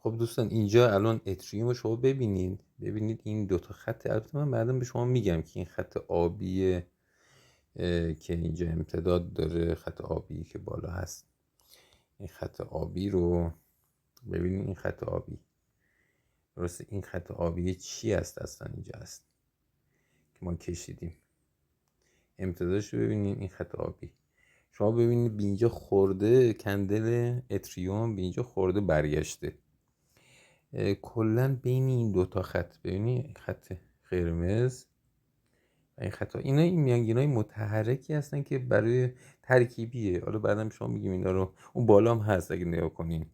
خب دوستان اینجا الان اتریوم رو شما ببینید این دوتا خط. البته من بعدا به شما میگم که این خط آبی که اینجا امتداد داره، خط آبی که بالا هست، این خط آبی رو ببینید. این خط آبی درسته؟ این خط آبی چی هست اصلا اینجا هست که ما کشیدیم، امتدادش رو ببینید. این خط آبی شما ببینید به اینجا خورده، کندل اتریوم به اینجا خورده برگشته. کلا بین این دوتا خط ببینید، خط قرمز و این خط، اینا این میانگینای متحرکی هستن که برای ترکیبیه. حالا بعدم شما میگیم اینا رو، اون بالا هم هست اگه نگاه کنین،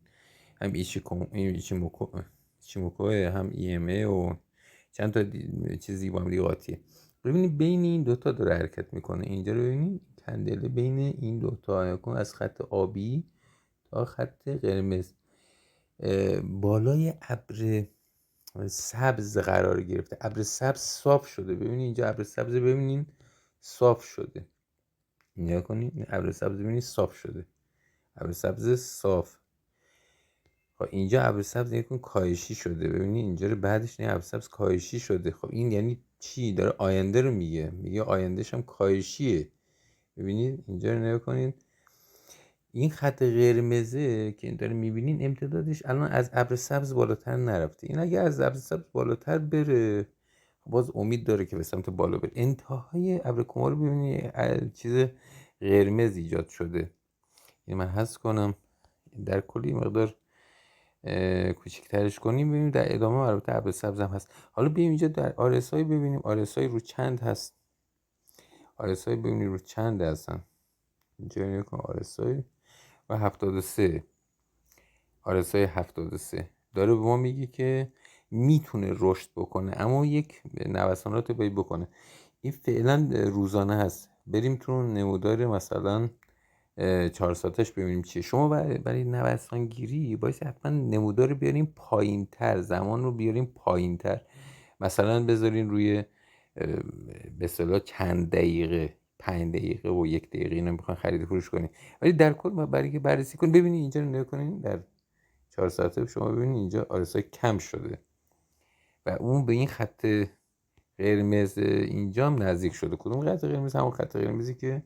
هم ایچیموکو هم ایمه و چند تا چیزی با هم دیگه قاطیه. ببینید بین این دوتا داره حرکت میکنه. اینجا رو ببینید کندله بین این دوتا از خط آبی تا خط قرمز بالای ابر سبز قرار گرفته. ابر سبز صاف شده. ببینید اینجا ابر سبز، ببینید صاف شده. نگاه کنید ابر سبز، ببینید صاف شده. ابر سبز صاف. خب اینجا ابر سبز نگاه کن کاهشی شده. ببینید اینجا رو بعدش ابر سبز کاهشی شده. خب این یعنی چی؟ داره آینده رو میگه آیندهش هم کاهشیه. ببینید اینجا رو نگاه کنید. این خط قرمزه که این داره میبینین امتدادش الان از ابر سبز بالاتر نرفته. این اگه از ابر سبز بالاتر بره باز امید داره که به سمت بالا بره. انتهای ابر کما رو ببینید چیز قرمز ایجاد شده. این من حذف کنم، در کلی مقدار کوچیک‌ترش کنیم. ببینیم در ادامه البته ابر سبز هم هست. حالا بیایم اینجا در آرسای ببینیم آرسای رو چند هست. آرسای ببینید رو چند هستن. اینجا نگاه کن آرسای و 73. آرسای 73 داره به ما میگه که میتونه رشد بکنه اما یک نوسانات باید بکنه. این فعلا روزانه هست. بریم تو نمودار مثلا 4 ساعتش ببینیم چیه. شما برای نوسان گیری باید حتما نمودار بیاریم پایین تر، زمان رو بیاریم پایین تر. مثلا بذارین روی به اصطلاح چند دقیقه، 5 دقیقه و 1 دقیقه اینا میخوان خرید فروش کنین. ولی در کل برای که بررسی کنین ببینید اینجا رو نگاه کنین در 4 ساعته شما ببینید اینجا آرسای کم شده و اون به این خط قرمز اینجا هم نزدیک شده. کدوم خط قرمز؟ همون خط قرمزی که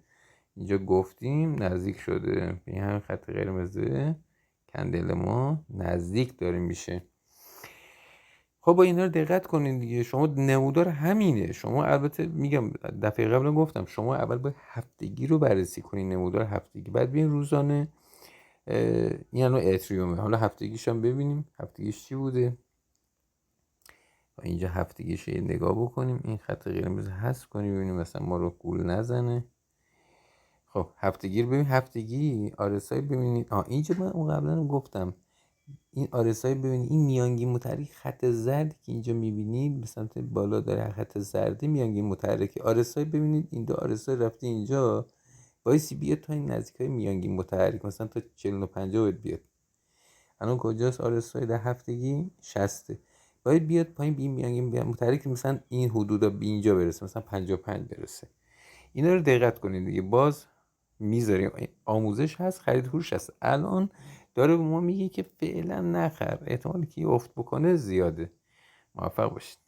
اینجا گفتیم نزدیک شده. به همین خط قرمزه کندل ما نزدیک داره میشه. خب با اینا رو دقت کنین دیگه. شما نمودار همینه. شما البته میگم دفعه قبل گفتم شما اول باید هفتگی رو بررسی کنین، نمودار هفتگی، بعد بیاین روزانه. این الان اتریومه. حالا هفتگیش هم ببینیم هفتگیش چی بوده. اینجا هفتگیش یه نگاه بکنیم. این خط قرمز حذف کنیم ببینیم مثلا ما رو گول نزنه. خب هفتگی رو ببین. هفتگی آرسای ببینید. اینجا من اون قبلا گفتم این آرسای ببینید. این میانگین متحرک خط زرد که اینجا میبینید به سمت بالا داره خط زرد میانگین متحرک. آرسای ببینید این دو آرسای رفته اینجا بایستی بیاد تا این نزدیک های میانگین متحرک مثلا تا 40 و 50 باید بیاد. الان کجاست آرسای در هفتگی؟ 60. باید بیاد پایین بی میانگین متحرک مثلا این حدودا به اینجا برسه، مثلا 55 برسه. اینا رو دقت کنید دیگه. باز میذاریم آموزش هست، خرید فروش هست. الان داره به ما میگه که فعلا نخر، احتمالی که افت بکنه زیاده. موفق باشید.